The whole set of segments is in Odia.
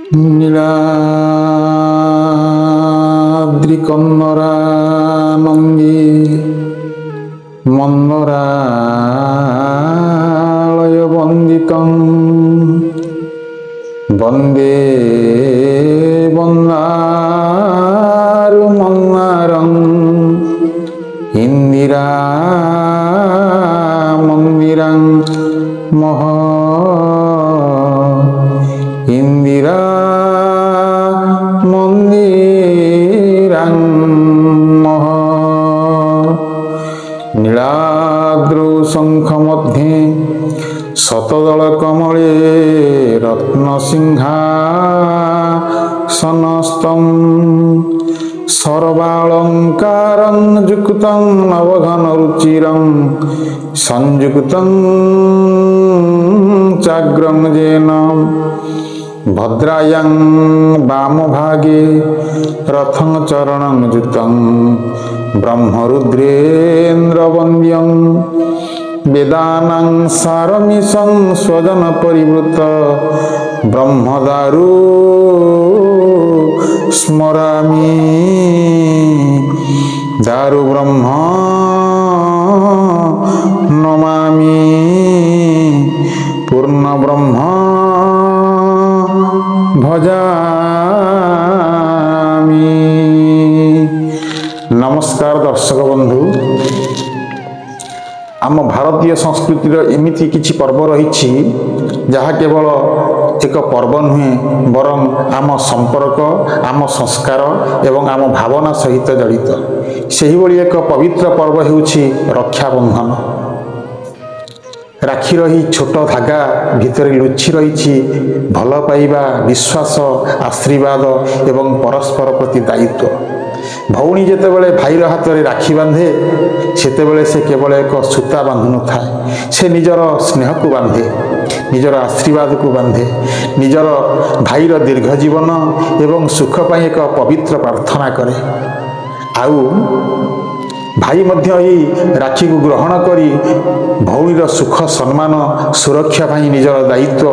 নীলাদ্রিকন্নরানন্দী মন্দরালয় বন্দিতং বন্দে বন্দারু মন্দারং ইন্দিরা মন্দিরং মহ ইন্দিরা মন্দিরং মহ নীলাদ্রৌ শঙ্খ মধ্যে শতদল কমলে রত্নসিংহাসনস্থম সর্বালঙ্কারং যুক্তং নবঘন রুচিরং সংযুক্তং চাগ্রং যেন ভদ্রায়াং বামভাগে রথং চরণং যুতং ব্রহ্মরুদ্রেন্দ্রবন্দ্যং বেদানাং সারমিশং স্বজন পরিবৃত ব্রহ্মদারু স্মরামি দারু ব্রহ্ম নমামি পূর্ণ ব্রহ্ম ভজামি। নমস্কার দর্শক বন্ধু, आम भारतीय संस्कृतिर एमिति किछि पर्व रही जहाँ केवल एक पर्व नुहे बरं आम संपर्क आम संस्कार एवं आम भावना सहित जड़ित सेही भली एक पवित्र पर्व हेउछि रक्षाबंधन। राखी रही छोट धागा भितर लुचि रही भल पाइबा विश्वास आशीर्वाद एवं परस्पर प्रति दायित्व। भौणी जेतेबेले भाईर हाथ में राखी बांधे सेतेबेले से केवल एक सूता बांधु न थाए, से निजर स्नेह को बांधे, निजर आशीर्वाद को बांधे, निजर भाईर दीर्घ जीवन एवं सुख पाई एक पवित्र प्रार्थना करे। आउ भाई मध्य ही राखी को ग्रहण करी भौणीर सुख सम्मान सुरक्षा भाई निजर दायित्व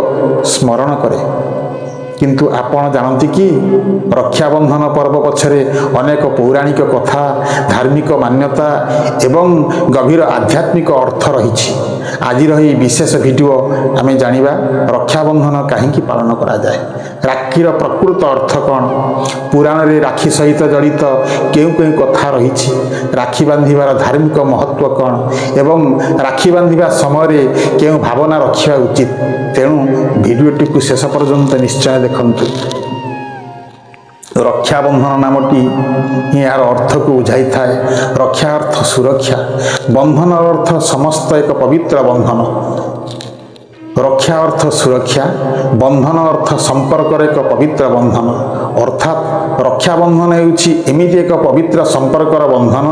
स्मरण करे। किंतु आपण जानती कि रक्षाबंधन पर्व पछरे अनेक पौराणिक कथा धार्मिक मान्यता एवं गभीर आध्यात्मिक अर्थ रही। आज रही विशेष वीडियो आमे जानिबा रक्षाबंधन कहीं पालन करा जाए, राखीर प्रकृत अर्थ कौन, पुराण रे राखी सहित जड़ित केउ केउ कथा रही, राखी बांधिबार धार्मिक महत्व कौन एवं राखी बांधिबा समय केउ भावना रखिबा उचित। तेणु वीडियोटी को शेष पर्यंत निश्चय देखंतु। रक्षाबंधन नामटी यार अर्थ को बुझाई थाए। रक्षा अर्थ सुरक्षा, बंधन अर्थ समस्त एक पवित्र बंधन। रक्षा अर्थ सुरक्षा, बंधन अर्थ संपर्क एक पवित्र बंधन। अर्थात रक्षाबंधन हेउछि एमिति एक पवित्र संपर्कर बंधन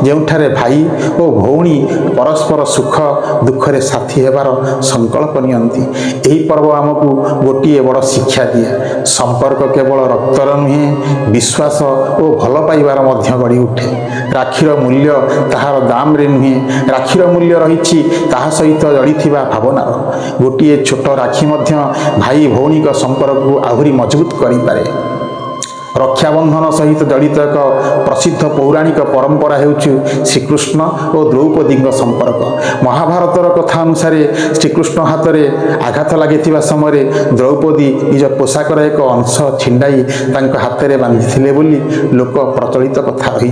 जेउठारे भाई और भौणी परस्पर सुख दुख रे साथी हेबार संकल्प नियंती। एही पर्व आमको गोटिए बड़ शिक्षा दिए। संपर्क केवल रक्तर नुहे, विश्वास और भल पाइबार मध्य गढ़ी उठे। राखीर मूल्य ताहार दाम रे नुहे, राखीर मूल्य रही ताहा सहित जड़िथिबा भावनार। गोटिए छोट राखी मध्य भाई भौणी का संपर्क को आहुरी मजबूत करि पारे। रक्षाबंधन सहित जड़ित एक प्रसिद्ध पौराणिक परंपरा हेउछि श्रीकृष्ण और द्रौपदी संपर्क। महाभारतर कथा अनुसार श्रीकृष्ण हाथ में आघात लगी समय द्रौपदी निज पोशाकर एक अंश छिंडाई हाथ में बांधि बोली लोक प्रचलित कथा रही।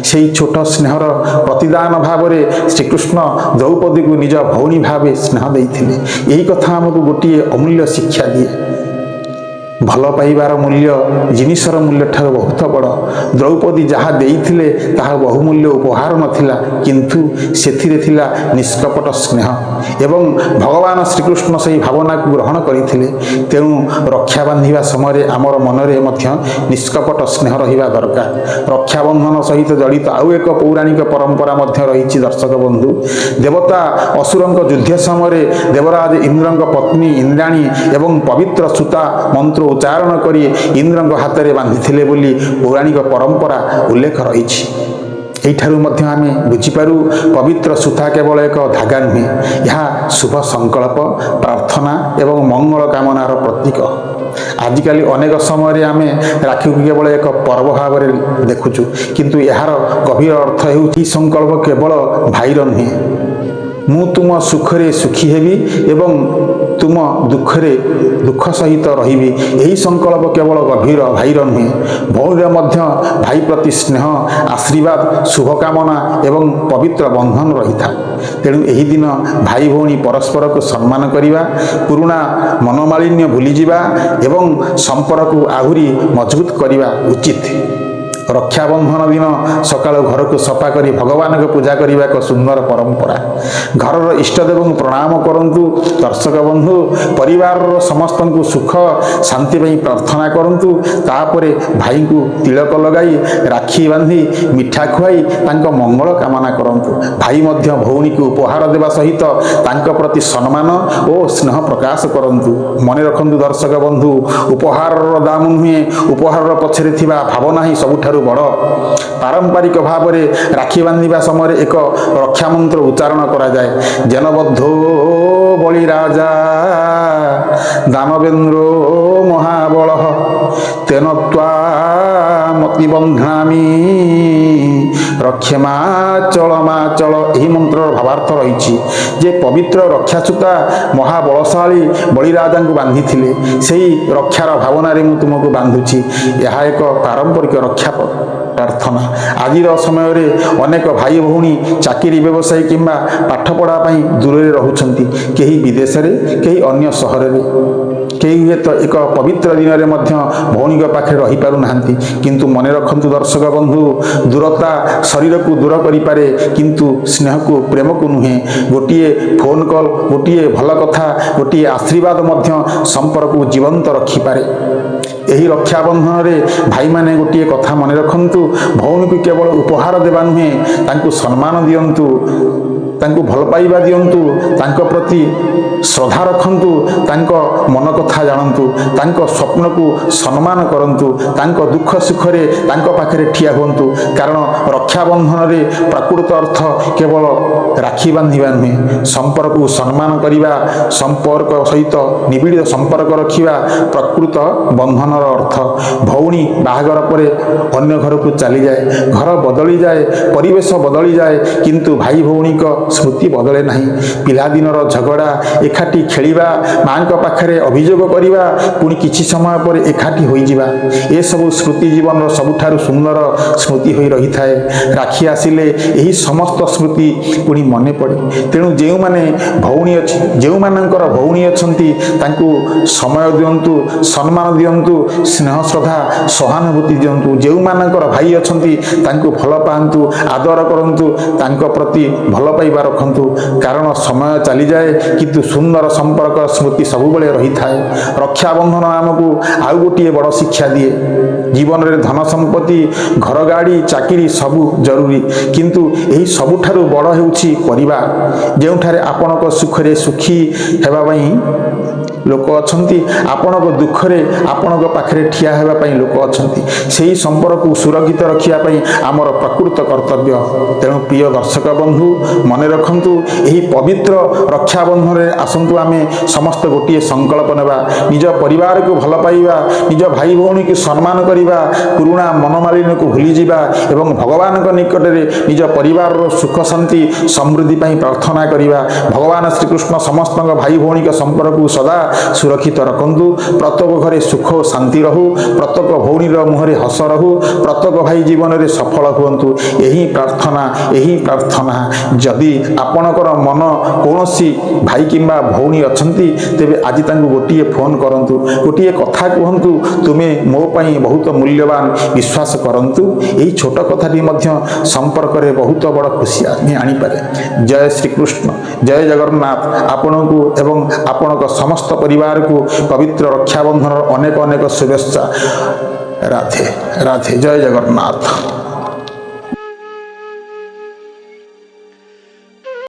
से छोट स्नेहर प्रतिदान भाव में श्रीकृष्ण द्रौपदी को निज भौणी भाव स्नेह देते। यही कथा आमको गोटे अमूल्य शिक्षा दिए। भल पाइबार मूल्य जिनिसर मूल्य ठार बहुत बड़। द्रौपदी जहाँ देइथिले ताहा बहुमूल्य उपहार नथिला, किंतु सेथिरे थिला निष्कपट स्नेह एवं भगवान श्रीकृष्ण सही भावना को ग्रहण करथिले। तेणु रक्षा बांधिबा समय आमर मनरे मध्य निष्कपट स्नेह रहिबा दरकार। रक्षाबंधन सहित जड़ित आउ एक पौराणिक परंपरा मध्य रही। दर्शक बंधु, देवता असुरंक युद्ध समय देवराज इंद्रंक पत्नी इंद्राणी एवं पवित्र सूता मंत्र उच्चारण करी इंद्रंक हाथ में बांधि बोली पौराणिक परंपरा उल्लेख रही। एठारु मध्य आमे बुझिपारू पवित्र सूता केवल एक धागा नुहे, यह शुभ संकल्प प्रार्थना एवं मंगल कामनार प्रतीक। ଆଜିକାଲି ଅନେକ ସମୟରେ ଆମେ ରାକ୍ଷୀକୁ କେବଳ ଏକ ପର୍ବ ଭାବରେ ଦେଖୁଛୁ, କିନ୍ତୁ ଏହାର ଗଭୀର ଅର୍ଥ ହେଉଛି ଏହି ସଂକଳ୍ପ କେବଳ ଭାଇର ନୁହେଁ। ମୁଁ ତୁମ ସୁଖରେ ସୁଖୀ ହେବି ଏବଂ ତୁମ ଦୁଃଖରେ ଦୁଃଖ ସହିତ ରହିବି। ଏହି ସଂକଳ୍ପ କେବଳ ଗଭୀର ଭାଇର ନୁହେଁ, ଭଉଣୀର ମଧ୍ୟ ଭାଇ ପ୍ରତି ସ୍ନେହ, ଆଶୀର୍ବାଦ, ଶୁଭକାମନା ଏବଂ ପବିତ୍ର ବନ୍ଧନ ରହିଥାଏ। ତେଣୁ ଏହି ଦିନ ଭାଇ ଭଉଣୀ ପରସ୍ପରକୁ ସମ୍ମାନ କରିବା, ପୁରୁଣା ମନୋମାଳିନ୍ୟ ଭୁଲିଯିବା ଏବଂ ସମ୍ପର୍କକୁ ଆହୁରି ମଜବୁତ କରିବା ଉଚିତ। ରକ୍ଷାବନ୍ଧନ ଦିନ ସକାଳୁ ଘରକୁ ସଫା କରି ଭଗବାନଙ୍କ ପୂଜା କରିବା ଏକ ସୁନ୍ଦର ପରମ୍ପରା। ଘରର ଇଷ୍ଟଦେବଙ୍କୁ ପ୍ରଣାମ କରନ୍ତୁ। ଦର୍ଶକ ବନ୍ଧୁ, ପରିବାରର ସମସ୍ତଙ୍କୁ ସୁଖ ଶାନ୍ତି ପାଇଁ ପ୍ରାର୍ଥନା କରନ୍ତୁ। ତାପରେ ଭାଇଙ୍କୁ ତିଳକ ଲଗାଇ, ରାକ୍ଷୀ ବାନ୍ଧି, ମିଠା ଖୁଆଇ ତାଙ୍କ ମଙ୍ଗଳ କାମନା କରନ୍ତୁ। ଭାଇ ମଧ୍ୟ ଭଉଣୀକୁ ଉପହାର ଦେବା ସହିତ ତାଙ୍କ ପ୍ରତି ସମ୍ମାନ ଓ ସ୍ନେହ ପ୍ରକାଶ କରନ୍ତୁ। ମନେ ରଖନ୍ତୁ ଦର୍ଶକ ବନ୍ଧୁ, ଉପହାରର ଦାମ ନୁହେଁ, ଉପହାରର ପଛରେ ଥିବା ଭାବନା ହିଁ ସବୁଠାରୁ ବଡ଼। ପାରମ୍ପରିକ ଭାବରେ ରାକ୍ଷୀ ବାନ୍ଧିବା ସମୟରେ ଏକ ରକ୍ଷା ମନ୍ତ୍ର ଉଚ୍ଚାରଣ କରାଯାଏ। ଜନବଦ୍ଧୋ ବଳି ରାଜା ଦାନବେନ୍ଦ୍ର ମହାବଳ ତେନ ତ୍ୱାମତି ବନ୍ଧାମି ରକ୍ଷମାଚଳ। ଏହି ମନ୍ତ୍ରର ଭାବାର୍ଥ ରହିଛି ଯେ ପବିତ୍ର ରକ୍ଷାସୂତା ମହାବଳଶାଳୀ ବଳିରାଜାଙ୍କୁ ବାନ୍ଧିଥିଲେ। ସେହି ରକ୍ଷାର ଭାବନାରେ ମୁଁ ତୁମକୁ ବାନ୍ଧୁଛି। ଏହା ଏକ ପାରମ୍ପରିକ ରକ୍ଷା ପ୍ରାର୍ଥନା। ଆଜିର ସମୟରେ ଅନେକ ଭାଇ ଭଉଣୀ ଚାକିରି, ବ୍ୟବସାୟ କିମ୍ବା ପାଠପଢ଼ା ପାଇଁ ଦୂରରେ ରହୁଛନ୍ତି। କେହି ବିଦେଶରେ, କେହି ଅନ୍ୟ ସହରରେ, କେହି ହୁଏତ ଏକ ପବିତ୍ର ଦିନରେ ମଧ୍ୟ ଭଉଣୀଙ୍କ ପାଖରେ ରହିପାରୁନାହାନ୍ତି। କିନ୍ତୁ ମନେ ରଖନ୍ତୁ ଦର୍ଶକ ବନ୍ଧୁ, ଦୂରତା ଶରୀରକୁ ଦୂର କରିପାରେ, କିନ୍ତୁ ସ୍ନେହକୁ, ପ୍ରେମକୁ ନୁହେଁ। ଗୋଟିଏ ଫୋନ୍ କଲ୍, ଗୋଟିଏ ଭଲ କଥା, ଗୋଟିଏ ଆଶୀର୍ବାଦ ମଧ୍ୟ ସମ୍ପର୍କକୁ ଜୀବନ୍ତ ରଖିପାରେ। ଏହି ରକ୍ଷାବନ୍ଧନରେ ଭାଇମାନେ ଗୋଟିଏ କଥା ମନେ ରଖନ୍ତୁ, ଭଉଣୀକୁ କେବଳ ଉପହାର ଦେବା ନୁହେଁ, ତାଙ୍କୁ ସମ୍ମାନ ଦିଅନ୍ତୁ, ତାଙ୍କୁ ଭଲ ପାଇବା ଦିଅନ୍ତୁ, ତାଙ୍କ ପ୍ରତି ଶ୍ରଦ୍ଧା ରଖନ୍ତୁ, ତାଙ୍କ ମନ କଥା ଜାଣନ୍ତୁ, ତାଙ୍କ ସ୍ୱପ୍ନକୁ ସମ୍ମାନ କରନ୍ତୁ, ତାଙ୍କ ଦୁଃଖ ସୁଖରେ ତାଙ୍କ ପାଖରେ ଠିଆ ହୁଅନ୍ତୁ। କାରଣ ରକ୍ଷାବନ୍ଧନରେ ପ୍ରକୃତ ଅର୍ଥ କେବଳ ରାକ୍ଷୀ ବାନ୍ଧିବା ନୁହେଁ, ସମ୍ପର୍କକୁ ସମ୍ମାନ କରିବା, ସମ୍ପର୍କ ସହିତ ନିବିଡ଼ ସମ୍ପର୍କ ରଖିବା ପ୍ରକୃତ ବନ୍ଧନର ଅର୍ଥ। ଭଉଣୀ ବାହାଘର ପରେ ଅନ୍ୟ ଘରକୁ ଚାଲିଯାଏ, ଘର ବଦଳିଯାଏ, ପରିବେଶ ବଦଳିଯାଏ, କିନ୍ତୁ ଭାଇ ଭଉଣୀଙ୍କ ସ୍ମୃତି ବଦଳେ ନାହିଁ। ପିଲାଦିନର ଝଗଡ଼ା, ଏକାଠି ଖେଳିବା, ମାଙ୍କ ପାଖରେ ଅଭିଯୋଗ କରିବା, ପୁଣି କିଛି ସମୟ ପରେ ଏକାଠି ହୋଇଯିବା, ଏସବୁ ସ୍ମୃତି ଜୀବନର ସବୁଠାରୁ ସୁନ୍ଦର ସ୍ମୃତି ହୋଇ ରହିଥାଏ। ରାକ୍ଷୀ ଆସିଲେ ଏହି ସମସ୍ତ ସ୍ମୃତି ପୁଣି ମନେ ପଡ଼େ। ତେଣୁ ଯେଉଁମାନଙ୍କର ଭଉଣୀ ଅଛନ୍ତି ତାଙ୍କୁ ସମୟ ଦିଅନ୍ତୁ, ସମ୍ମାନ ଦିଅନ୍ତୁ, ସ୍ନେହ ଶ୍ରଦ୍ଧା ସହାନୁଭୂତି ଦିଅନ୍ତୁ। ଯେଉଁମାନଙ୍କର ଭାଇ ଅଛନ୍ତି ତାଙ୍କୁ ଭଲ ପାଆନ୍ତୁ, ଆଦର କରନ୍ତୁ, ତାଙ୍କ ପ୍ରତି ଭଲ ପାଇବା ରଖନ୍ତୁ। କାରଣ ସମୟ ଚାଲିଯାଏ, କିନ୍ତୁ ସୁନ୍ଦର ସମ୍ପର୍କ ସ୍ମୃତି ସବୁବେଳେ ରହିଥାଏ। ରକ୍ଷାବନ୍ଧନ ଆମକୁ ଆଉ ଗୋଟିଏ ବଡ଼ ଶିକ୍ଷା ଦିଏ। ଜୀବନରେ ଧନ ସମ୍ପତ୍ତି, ଘର ଗାଡ଼ି, ଚାକିରି ସବୁ ଜରୁରୀ, କିନ୍ତୁ ଏହି ସବୁଠାରୁ ବଡ଼ ହେଉଛି ପରିବାର। ଯେଉଁଠାରେ ଆପଣଙ୍କ ସୁଖରେ ସୁଖୀ ହେବା ପାଇଁ ଲୋକ ଅଛନ୍ତି, ଆପଣଙ୍କ ଦୁଃଖରେ ଆପଣଙ୍କ ପାଖରେ ଠିଆ ହେବା ପାଇଁ ଲୋକ ଅଛନ୍ତି, ସେହି ସମ୍ପର୍କକୁ ସୁରକ୍ଷିତ ରଖିବା ପାଇଁ ଆମର ପ୍ରକୃତ କର୍ତ୍ତବ୍ୟ। ତେଣୁ ପ୍ରିୟ ଦର୍ଶକ ବନ୍ଧୁ, ମନେ ରଖନ୍ତୁ ଏହି ପବିତ୍ର ରକ୍ଷାବନ୍ଧନରେ ଆସନ୍ତୁ ଆମେ ସମସ୍ତେ ଗୋଟିଏ ସଂକଳ୍ପ ନେବା, ନିଜ ପରିବାରକୁ ଭଲ ପାଇବା, ନିଜ ଭାଇ ଭଉଣୀକୁ ସମ୍ମାନ କରିବା, ପୁରୁଣା ମନୋମାଳିନ୍ୟକୁ ଭୁଲିଯିବା ଏବଂ ଭଗବାନଙ୍କ ନିକଟରେ ନିଜ ପରିବାରର ସୁଖ ଶାନ୍ତି ସମୃଦ୍ଧି ପାଇଁ ପ୍ରାର୍ଥନା କରିବା। ଭଗବାନ ଶ୍ରୀକୃଷ୍ଣ ସମସ୍ତଙ୍କ ଭାଇ ଭଉଣୀଙ୍କ ସମ୍ପର୍କକୁ ସଦା ସୁରକ୍ଷିତ ରଖନ୍ତୁ। ପ୍ରତ୍ୟେକ ଘରେ ସୁଖ ଓ ଶାନ୍ତି ରହୁ, ପ୍ରତ୍ୟେକ ଭଉଣୀର ମୁହଁରେ ହସ ରହୁ, ପ୍ରତ୍ୟେକ ଭାଇ ଜୀବନରେ ସଫଳ ହୁଅନ୍ତୁ। ଏହି ପ୍ରାର୍ଥନା। ଯଦି ଆପଣଙ୍କର ମନ କୌଣସି ଭାଇ କିମ୍ବା ଭଉଣୀ ଅଛନ୍ତି, ତେବେ ଆଜି ତାଙ୍କୁ ଗୋଟିଏ ଫୋନ୍ କରନ୍ତୁ, ଗୋଟିଏ କଥା କୁହନ୍ତୁ, ତୁମେ ମୋ ପାଇଁ ବହୁତ ମୂଲ୍ୟବାନ। ବିଶ୍ୱାସ କରନ୍ତୁ, ଏହି ଛୋଟ କଥାଟି ମଧ୍ୟ ସମ୍ପର୍କରେ ବହୁତ ବଡ଼ ଖୁସି ଆଣିପାରେ। ଜୟ ଶ୍ରୀକୃଷ୍ଣ, ଜୟ ଜଗନ୍ନାଥ। ଆପଣଙ୍କୁ ଏବଂ ଆପଣଙ୍କ ସମସ୍ତ ପରିବାରକୁ ପବିତ୍ର ରକ୍ଷାବନ୍ଧନର ଅନେକ ଅନେକ ଶୁଭେଚ୍ଛା। ରାଧେ ରାଧେ, ଜୟ ଜଗନ୍ନାଥ।